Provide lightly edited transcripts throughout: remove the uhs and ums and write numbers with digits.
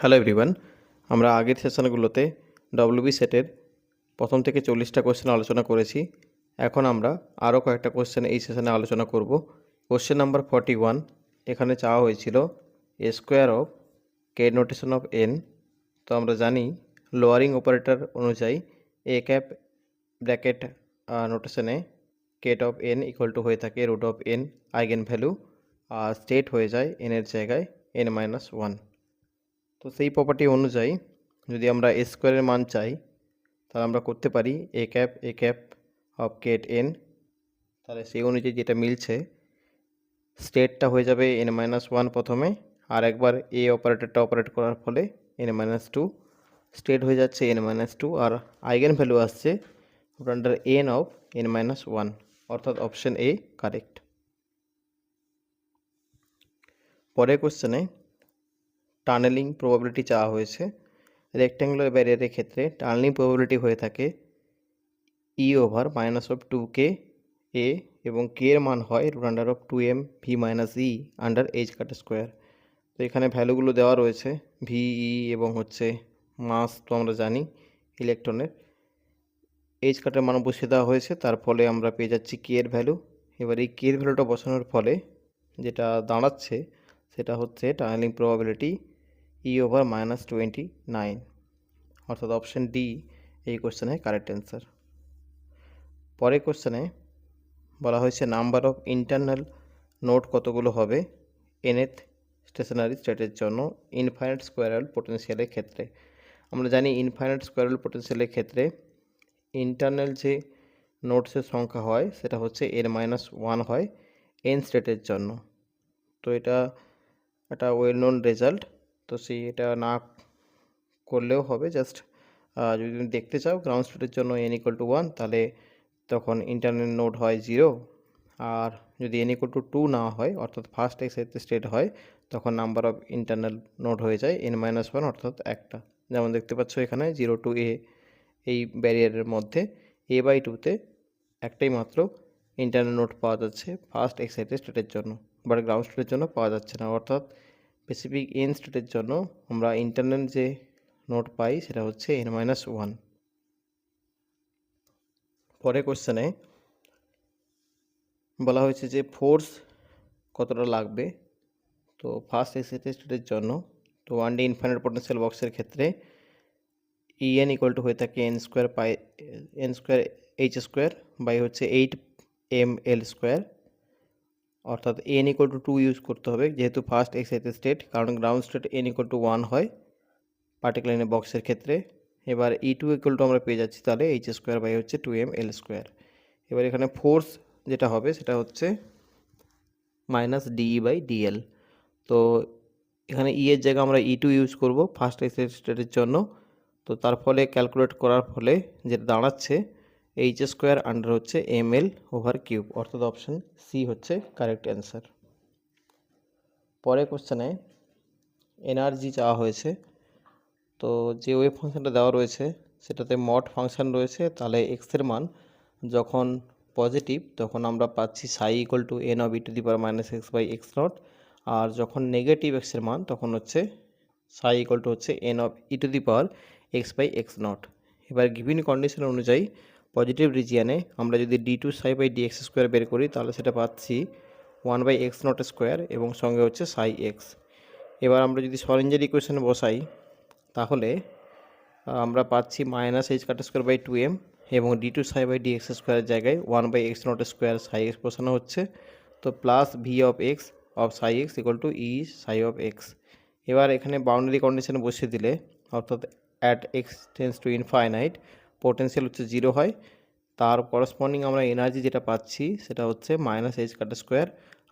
Hello everyone, আমরা আগের সেশনগুলোতে WB সেটের প্রথম থেকে 40টা কোশ্চেন আলোচনা করেছি। এখন আমরা আরও কয়েকটা কোশ্চেন এই সেশনে আলোচনা করব। কোশ্চেন নাম্বার 41 এখানে চাওয়া হয়েছিল a square of k notation of n. তো আমরা জানি লোয়ারিং অপারেটর অনুযায়ী এ ক্যাপ ব্র্যাকেট নোটেশনে ket of n equal to হয়ে থাকে root of n eigenvalue, আর স্টেট হয়ে যায় এনের জায়গায় n-1। তো সেই প্রপার্টি অনুযায়ী যদি আমরা এ স্কোয়ারের মান চাই তাহলে আমরা করতে পারি A cap of Kate N. তাহলে সেই অনুযায়ী যেটা মিলছে স্টেটটা হয়ে যাবে n-1 প্রথমে, আর একবার এ অপারেটরটা অপারেট করার ফলে n-2 স্টেট হয়ে যাচ্ছে n-2, আর আইগেন ভ্যালু আসছে আন্ডার এন অফ n-1, অর্থাৎ অপশন এ কারেক্ট। পরের কোশ্চেনে টানেলিং প্রবাবিলিটি চাওয়া হয়েছে। রেক্ট্যাঙ্গুলার ব্যারিয়ারের ক্ষেত্রে টানেলিং প্রবাবিলিটি হয়ে থাকে e/-2k a, এবং k এর মান হয় √2m v-e আন্ডার এইচ কাট স্কোয়ার। তো এখানে ভ্যালুগুলো দেওয়া রয়েছে ভি, ই এবং হচ্ছে মাস তো আমরা জানি ইলেকট্রনের। এইচ কাটের মান বসিয়ে দেওয়া হয়েছে, তার ফলে আমরা পেয়ে যাচ্ছি কে এর ভ্যালু। এবার এই কে এর ভ্যালুটা বসানোর ফলে যেটা দাঁড়াচ্ছে সেটা হচ্ছে টানেলিং প্রবাবিলিটি e/-29, অর্থাৎ অপশন ডি এই কোশ্চেনের কারেক্ট অ্যান্সার। পরের কোশ্চেনে বলা হয়েছে নাম্বার অফ ইন্টারনাল নোড কতগুলো হবে nth স্টেশনারি স্টেটের জন্য ইনফাইনাইট স্কোয়ারাল পোটেনশিয়ালের ক্ষেত্রে। আমরা জানি ইনফাইনাইট স্কোয়ারাল পোটেনশিয়ালের ক্ষেত্রে ইন্টারনাল যে নোডসের সংখ্যা হয় সেটা হচ্ছে n-1 হয় n স্টেটের জন্য। তো এটা একটা ওয়েল নোন রেজাল্ট, তো এটা না করলেও হবে। জাস্ট যদি তুমি দেখতে চাও গ্রাউন্ড স্টেটের জন্য n=1, তাহলে তখন ইন্টারনাল নোড হয় 0, আর যদি n=2 না হয় অর্থাৎ ফার্স্ট এক্সাইটেড স্টেট হয় তখন নাম্বার অফ ইন্টারনাল নোড হয়ে যায় n-1, অর্থাৎ একটা। যেমন দেখতে পাচ্ছ এখানে 0 to a এই ব্যারিয়ারের মধ্যে a/2তে একটাই মাত্র ইন্টারনাল নোড পাওয়া যাচ্ছে ফার্স্ট এক্সাইটেড স্টেটের জন্য, বাট গ্রাউন্ড স্টেটের জন্য পাওয়া যাচ্ছে না। অর্থাৎ স্পেসিফিক n স্টেটের জন্য আমরা ইন্টারনাল যে নোড পাই সেটা হচ্ছে n-1। পরের কোশ্চেনে বলা হয়েছে যে ফোর্স কতটা লাগবে তো ফার্স্ট এক্সাইটেড স্টেটের জন্য। তো 1D ইনফাইনাইট পোটেনশিয়াল বক্সের ক্ষেত্রে En = হয়ে থাকে n² বাই হচ্ছে 8ml², অর্থাৎ n=2 ইউজ করতে হবে যেহেতু ফার্স্ট এক্সাইটেড স্টেট, কারণ গ্রাউন্ড স্টেট n=1 হয় পার্টিকুলার ইন বক্সের ক্ষেত্রে। এবার E2 আমরা পেয়ে যাচ্ছি তাহলে h² বাই হচ্ছে 2ml²। এবার এখানে ফোর্স যেটা হবে সেটা হচ্ছে -dE/dl। তো এখানে ই এর জায়গায় আমরা E2 ইউজ করব ফার্স্ট এক্সাইটেড স্টেটের জন্য। তো তার ফলে ক্যালকুলেট করার ফলে যেটা দাঁড়াচ্ছে h² আন্ডার হচ্ছে ml/কিউব, অর্থাৎ অপশন সি হচ্ছে কারেক্ট অ্যান্সার। পরের কোশ্চেনে এনার্জি চাওয়া হয়েছে। তো যে ওয়েভ ফাংশনটা দেওয়া রয়েছে সেটাতে মড ফাংশন রয়েছে, তাহলে এক্সের মান যখন পজিটিভ তখন আমরা পাচ্ছি সাই = n(e⁻x/x0), আর যখন নেগেটিভ এক্সের মান তখন হচ্ছে সাই হচ্ছে n(e⁻x/x0). এবার গিভিন কন্ডিশন অনুযায়ী পজিটিভ রিজিয়ানে আমরা যদি d2ψ/dx² বের করি তাহলে সেটা পাচ্ছি 1/x0² এবং সঙ্গে হচ্ছে সাই এক্স। এবার আমরা যদি শরঞ্জের ইকুয়েশনে বসাই তাহলে আমরা পাচ্ছি -h²/2m এবং d2ψ/dx² জায়গায় 1/x0² সাই এক্স বসানো হচ্ছে, তো plus V of x of Sai x = e Sai of x. এবার এখানে বাউন্ডারি কন্ডিশন বসিয়ে দিলে অর্থাৎ at x tends to infinite potential হচ্ছে 0 হয়, তার করসপন্ডিং আমরা এনার্জি যেটা পাচ্ছি সেটা হচ্ছে -h²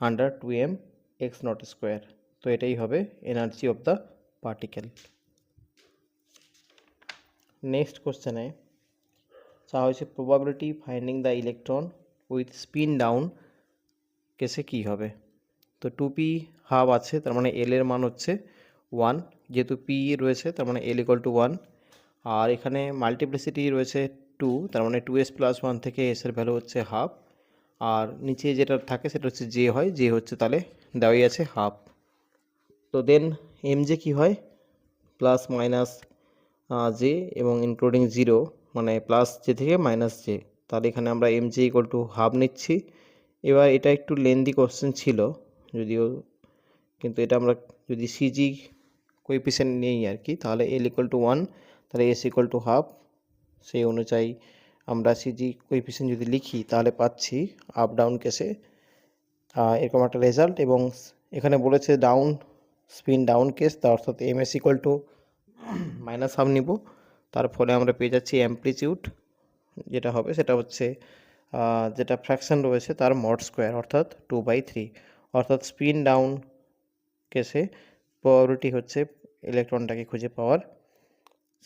আন্ডার 2mx0²। তো এটাই হবে energy of the particle. Next কোশ্চেনে চাওয়া হয়েছে probability finding the electron with spin down কেসে কী হবে। তো 2p হাফ আছে, তার মানে এল এর মান হচ্ছে 1, যেহেতু পি রয়েছে তার মানে l = 1, আর এখানে মাল্টিপ্লিসিটি রয়েছে 2, তার মানে 2s+1 থেকে s এর ভ্যালু হচ্ছে হাফ, আর নিচে যেটা থাকে সেটা হচ্ছে জে হয়, জে হচ্ছে তাহলে দেওয়াই আছে হাফ। তো দেন এম জে কী হয়, প্লাস মাইনাস জে এবং ইনক্লুডিং জিরো, মানে প্লাস জে থেকে মাইনাস জে, তাহলে এখানে আমরা M J equal to half নিচ্ছি। এবার এটা একটু লেন্দি কোশ্চেন ছিল যদিও, কিন্তু এটা আমরা যদি সিজি কোএফিসিয়েন্ট নেই আর কি, তাহলে এল ইকুয়াল টু 1, তাহলে এস ইকুয়াল টু হাফ। সেই অনুযায়ী আমরা সিজি কোএফিসিয়েন্ট যদি লিখি তাহলে পাচ্ছি আপ ডাউন কেসে এরকম একটা রেজাল্ট। এবং এখানে বলেছে ডাউন স্পিন ডাউন কেস, তার অর্থাৎ M S equal to minus half নিব। তার ফলে আমরা পেয়ে যাচ্ছি অ্যামপ্লিটিউড যেটা হবে সেটা হচ্ছে যেটা ফ্র্যাকশন রয়েছে তার মড স্কোয়ার, অর্থাৎ 2/3। অর্থাৎ স্পিন ডাউন কেসে প্রবাবিলিটি হচ্ছে ইলেকট্রনটাকে খুঁজে পাওয়ার,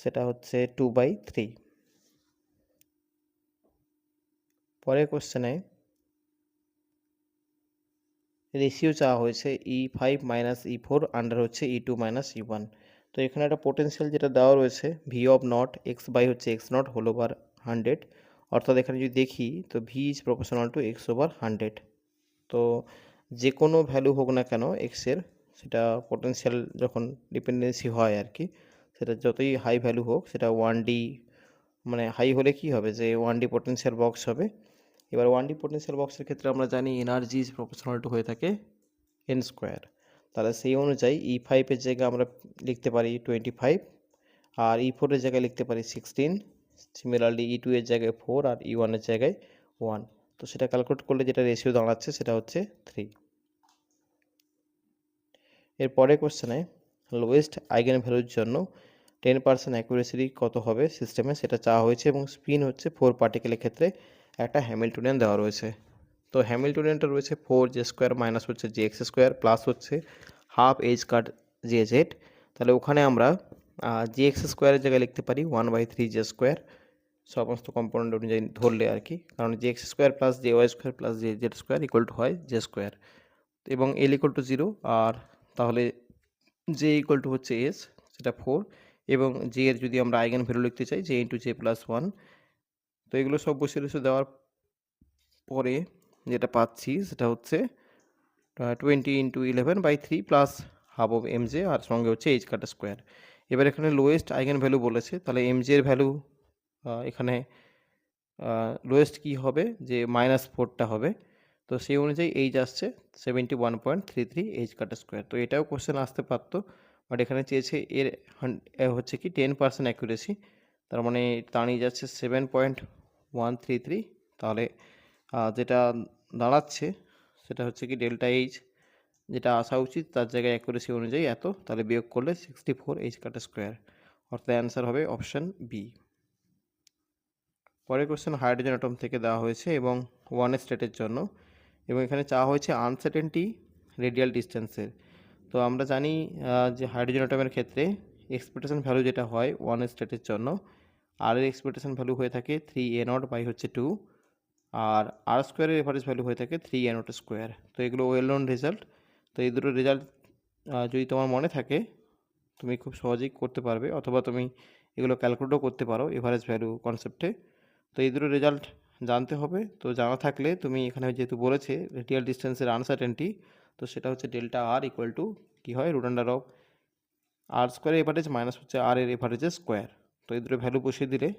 সেটা হচ্ছে 2/3। পরের কোশ্চেনে রেশিও চাওয়া হয়েছে E5 মাইনাস E4 আন্ডার হচ্ছে E2 মাইনাস E1। তো এখানে একটা পোটেনশিয়াল যেটা দেওয়া রয়েছে V of not X by হচ্ছে এক্স নট হোল ওভার 100, অর্থাৎ এখানে যদি দেখি তো V is proportional to X over 100। তো যে কোনো ভ্যালু হোক না কেন এক্সের, সেটা পোটেনশিয়াল যখন ডিপেন্ডেন্সি হয় আর কি, সেটা যতই হাই ভ্যালু হোক সেটা 1D, মানে হাই হলে কি হবে যে 1D পোটেনশিয়াল বক্স হবে। এবার 1D পোটেনশিয়াল বক্সের ক্ষেত্রে আমরা জানি এনার্জি ইজ প্রপোর্শনাল টু হয়ে থাকে এন স্কোয়ার। তাহলে সেই অনুযায়ী E5 এর জায়গায় আমরা লিখতে পারি 25, আর E4 এর জায়গায় লিখতে পারি 16। সিমিলারলি E2 এর জায়গায় 4 আর E1 এর জায়গায় 1। তো সেটা ক্যালকুলেট করলে যেটা রেশিও দাঁড়াচ্ছে সেটা হচ্ছে 3। এরপরে কোশ্চেনে লোয়েস্ট আইগেন ভ্যালুর জন্য 10% অ্যাকুরেসি কত হবে সিস্টেমে সেটা চাওয়া হয়েছে, এবং স্পিন হচ্ছে 4 পার্টিকেলের ক্ষেত্রে একটা হ্যামিল্টনিয়ান দেওয়া রয়েছে। তো হ্যামিল্টনিয়ানটা রয়েছে 4j² মাইনাস হচ্ছে jx² প্লাস হচ্ছে হাফ এইচ কাট jz। তাহলে ওখানে আমরা jx² এর জায়গায় লিখতে পারি 1/3j², সমস্ত কম্পোনেন্ট অনুযায়ী ধরলে আর কি, কারণ jx² plus jy² plus jz² equal to হয় j², এবং l ইকুয়াল টু 0। আর তাহলে j ইকুয়াল টু হচ্ছে s, সেটা 4, এবং j এর যদি আমরা আইগেন ভ্যালু লিখতে চাই j ইন্টু j প্লাস 1। তো এগুলো সব বসে দেওয়ার পরে যেটা পাচ্ছি সেটা হচ্ছে 20 into 11/3 plus half of m j, আর সঙ্গে হচ্ছে এইচ কাটা স্কোয়ার। এবার এখানে লোয়েস্ট আইগেন ভ্যালু বলেছে, তাহলে এম জে এর ভ্যালু এখানে লোয়েস্ট কি হবে যে -4টা হবে। তো সেই অনুযায়ী এইচ আসছে 71.33 এইচ কাটা স্কোয়ার। তো এটাও কোশ্চেন আসতে পারতো, বাট এখানে চেয়েছে এর হচ্ছে কি 10% অ্যাকুরেসি, তার মানে দাঁড়িয়ে যাচ্ছে 7.133। তাহলে যেটা দাঁড়াচ্ছে সেটা হচ্ছে কি ডেল্টা এইচ যেটা আসা উচিত তার জায়গায় অ্যাকুরেসি অনুযায়ী এত, তাহলে বিয়োগ করলে 64 এইচ কাটা স্কোয়ার, অর্থাৎ অ্যান্সার হবে অপশান বি। পরের কোশ্চেন হাইড্রোজেন অ্যাটম থেকে দেওয়া হয়েছে এবং 1 স্টেটের জন্য, এবং এখানে চাওয়া হয়েছে আনসার্টেনটি রেডিয়াল ডিস্টেন্সের। তো আমরা জানি যে হাইড্রোজেন অ্যাটমের ক্ষেত্রে এক্সপেকটেশন ভ্যালু যেটা হয় 1 স্টেটের জন্য, আর এর এক্সপেকটেশন ভ্যালু হয়ে থাকে 3a0 বাই হচ্ছে 2, আর আর স্কোয়ারের এভারেজ ভ্যালু হয়ে থাকে 3a0²। তো এগুলো ওয়েল নোন রেজাল্ট। তো এই দুটো রেজাল্ট যদি তোমার মনে থাকে তুমি খুব সহজেই করতে পারবে, অথবা তুমি এগুলো ক্যালকুলেটও করতে পারো এভারেজ ভ্যালু কনসেপ্টে। তো এই দুটো রেজাল্ট জানতে হবে। তো জানা থাকলে তুমি এখানে যেহেতু বলেছে রেডিয়াল ডিস্টেন্সের আনসার্টেনটি, তো সেটা হচ্ছে ডেল্টা আর ইকুয়াল টু কী হয় √অফ আর স্কোয়ার এভারেজ মাইনাস হচ্ছে আর এর এভারেজের স্কোয়ার। তো এই দুটো ভ্যালু বসিয়ে দিলে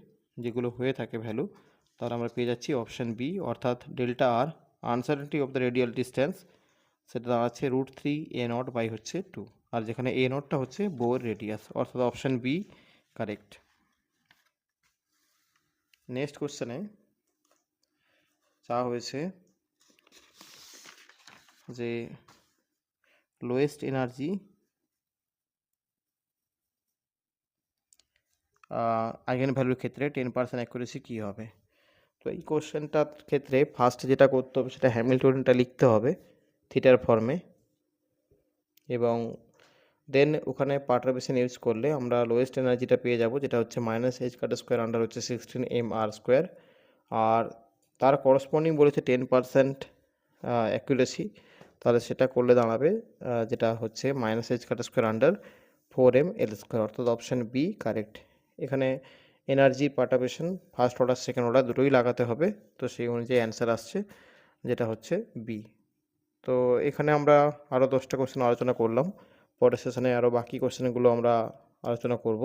যেগুলো হয়ে থাকে ভ্যালু, তাহলে আমরা পেয়ে যাচ্ছি অপশান বি, অর্থাৎ delta R uncertainty of the radial distance সেটা দাঁড়াচ্ছে √3a0 বাই হচ্ছে 2, আর যেখানে a0টা হচ্ছে বোর রেডিয়াস, অর্থাৎ অপশান বি কারেক্ট। নেক্সট কোশ্চেনে চাওয়া হয়েছে যে লোয়েস্ট এনার্জি আইগেন ভ্যালুর ক্ষেত্রে 10% অ্যাকুরেসি কী হবে। তো এই কোশ্চেনটার ক্ষেত্রে ফার্স্ট যেটা করতে হবে সেটা হ্যামিল্টনটা লিখতে হবে থিটার ফর্মে, এবং দেন ওখানে পার্টারবেশন ইউজ করলে আমরা লোয়েস্ট এনার্জিটা পেয়ে যাব, যেটা হচ্ছে -h² আন্ডার হচ্ছে 16mr², আর তার করসপন্ডিং বলেছে 10% অ্যাকুরেসি, তাহলে সেটা করলে দাঁড়াবে যেটা হচ্ছে -h² আন্ডার 4ml², অর্থাৎ অপশান বি কারেক্ট। এখানে energy perturbation first order second order দুটোই লাগাতে হবে, তো সেই অনুযায়ী অ্যান্সার আসছে যেটা হচ্ছে বি। তো এখানে আমরা আরও 10টা কোশ্চেন আলোচনা করলাম, পরের সেশনে আরও বাকি কোশ্চেনগুলো আমরা আলোচনা করব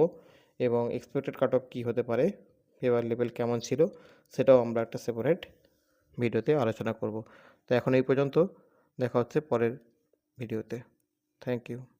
এবং এক্সপেক্টেড কাট অফ কী হতে পারে, ফেভার লেভেল কেমন ছিল, সেটাও আমরা একটা সেপারেট ভিডিওতে আলোচনা করব। তো এখন এই পর্যন্ত, দেখা হচ্ছে পরের ভিডিওতে। Thank you.